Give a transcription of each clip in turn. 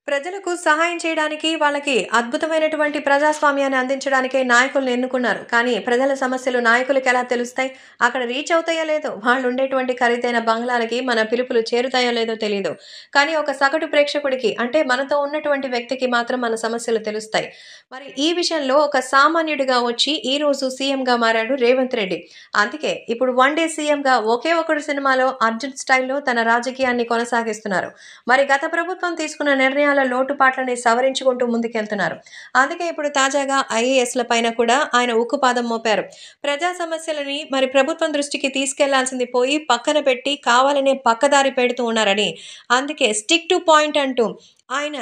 ప్రజలకు సహాయం చేయడానికి వాళ్ళకి అద్భుతమైనటువంటి ప్రజాస్వామ్యాన్ని అందించడానికే నాయకుల్ని ఎన్నుకున్నారు. కానీ ప్రజల సమస్యలు నాయకులకెలా తెలుస్తాయి? అక్కడ రీచ్ అవుతాయో లేదో, వాళ్ళుండేటువంటి ఖరీదైన బంగ్లాలకి మన పిలుపులు చేరుతాయో లేదో తెలీదు. కానీ ఒక సగటు ప్రేక్షకుడికి అంటే మనతో ఉన్నటువంటి వ్యక్తికి మాత్రం మన సమస్యలు తెలుస్తాయి. మరి ఈ విషయంలో ఒక సామాన్యుడిగా వచ్చి ఈరోజు సీఎంగా మారాడు రేవంత్ రెడ్డి. అందుకే ఇప్పుడు వన్ డే సీఎంగా ఒకే ఒకడు సినిమాలో అర్జున్ స్టైల్‌లో తన రాజకీయాన్ని కొనసాగిస్తున్నారు. మరి గత ప్రభుత్వం తీసుకున్న నిర్ణయాల లోటుపాట్లని సవరించుకుంటూ ముందుకెళ్తున్నారు. అందుకే ఇప్పుడు తాజాగా ఐఏఎస్‌ల పైన కూడా ఆయన ఉక్కుపాదం మోపారు. ప్రజా సమస్యలని మరి ప్రభుత్వం దృష్టికి తీసుకెళ్లాల్సింది పోయి పక్కన పెట్టి కావాలనే పక్కదారి పెడుతూ ఉన్నారని, అందుకే స్టిక్ టు పాయింట్ అంటూ ఆయన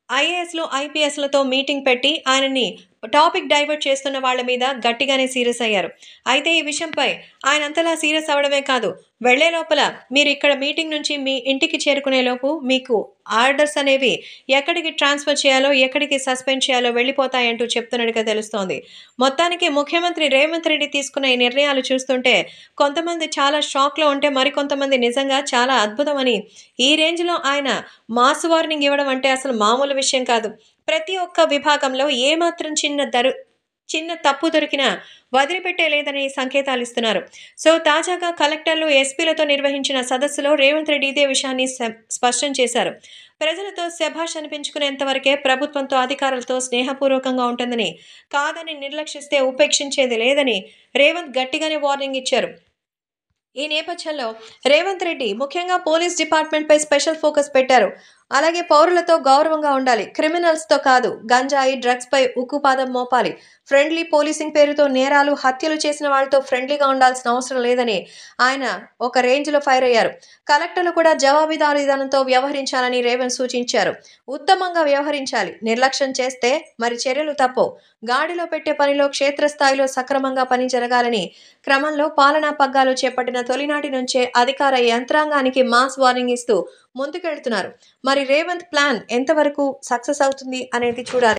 ఐఏఎస్‌లు, ఐపీఎస్‌లతో మీటింగ్ పెట్టి ఆయనని టాపిక్ డైవర్ట్ చేస్తున్న వాళ్ళ మీద గట్టిగానే సీరియస్ అయ్యారు. అయితే ఈ విషయంపై ఆయన అంతలా సీరియస్ అవ్వడమే కాదు, వెళ్ళే లోపల మీరిక్కడ మీటింగ్ నుంచి మీ ఇంటికి చేరుకునే లోపు మీకు ఆర్డర్స్ అనేవి ఎక్కడికి ట్రాన్స్‌ఫర్ చేయాలో, ఎక్కడికి సస్పెండ్ చేయాలో వెళ్ళిపోతాయంటూ చెప్తున్నట్టుగా తెలుస్తోంది. మొత్తానికి ముఖ్యమంత్రి రేవంత్ రెడ్డి తీసుకున్న ఈ నిర్ణయాలు చూస్తుంటే కొంతమంది చాలా షాక్‌లో ఉంటే మరికొంతమంది నిజంగా చాలా అద్భుతమని, ఈ రేంజ్‌లో ఆయన మాస్ వార్నింగ్ ఇవ్వడం అంటే అసలు మామూలు విషయం కాదు. ప్రతి ఒక్క విభాగంలో ఏమాత్రం చిన్న తప్పు దొరికినా వదిలిపెట్టే లేదని సంకేతాలిస్తున్నారు. సో, తాజాగా కలెక్టర్లు, ఎస్పీలతో నిర్వహించిన సదస్సులో రేవంత్ రెడ్డి ఇదే విషయాన్ని స్పష్టం చేశారు. ప్రజలతో శభాష్ అనిపించుకునేంత వరకే ప్రభుత్వంతో, అధికారులతో స్నేహపూర్వకంగా ఉంటుందని, కాదని నిర్లక్షిస్తే ఉపేక్షించేది లేదని రేవంత్ గట్టిగానే వార్నింగ్ ఇచ్చారు. ఈ నేపథ్యంలో రేవంత్ రెడ్డి ముఖ్యంగా పోలీస్ డిపార్ట్మెంట్‌పై స్పెషల్ ఫోకస్ పెట్టారు. అలాగే పౌరులతో గౌరవంగా ఉండాలి. క్రిమినల్స్‌తో కాదు. గంజాయి, డ్రగ్స్‌పై ఉక్కుపాదం మోపాలి. ఫ్రెండ్లీ పోలీసింగ్ పేరుతో నేరాలు, హత్యలు చేసిన వాళ్ళతో ఫ్రెండ్లీగా ఉండాల్సిన అవసరం లేదని ఆయన ఒక రేంజ్‌లో ఫైర్ అయ్యారు. కలెక్టర్లు కూడా జవాబుదారీతనంతో వ్యవహరించాలని రేవంత్ సూచించారు. ఉత్తమంగా వ్యవహరించాలి. నిర్లక్ష్యం చేస్తే మరి చర్యలు తప్పవు. గాడిలో పెట్టే పనిలో క్షేత్రస్థాయిలో సక్రమంగా పని జరగాలని క్రమంలో పాలనా పగ్గాలు చేపట్టిన తొలినాటి నుంచే అధికార యంత్రాంగానికి మాస్ వార్నింగ్ ఇస్తూ ముందుకెళ్తున్నారు. మరి రేవంత్ ప్లాన్ ఎంతవరకు సక్సెస్ అవుతుంది అనేది చూడాలి.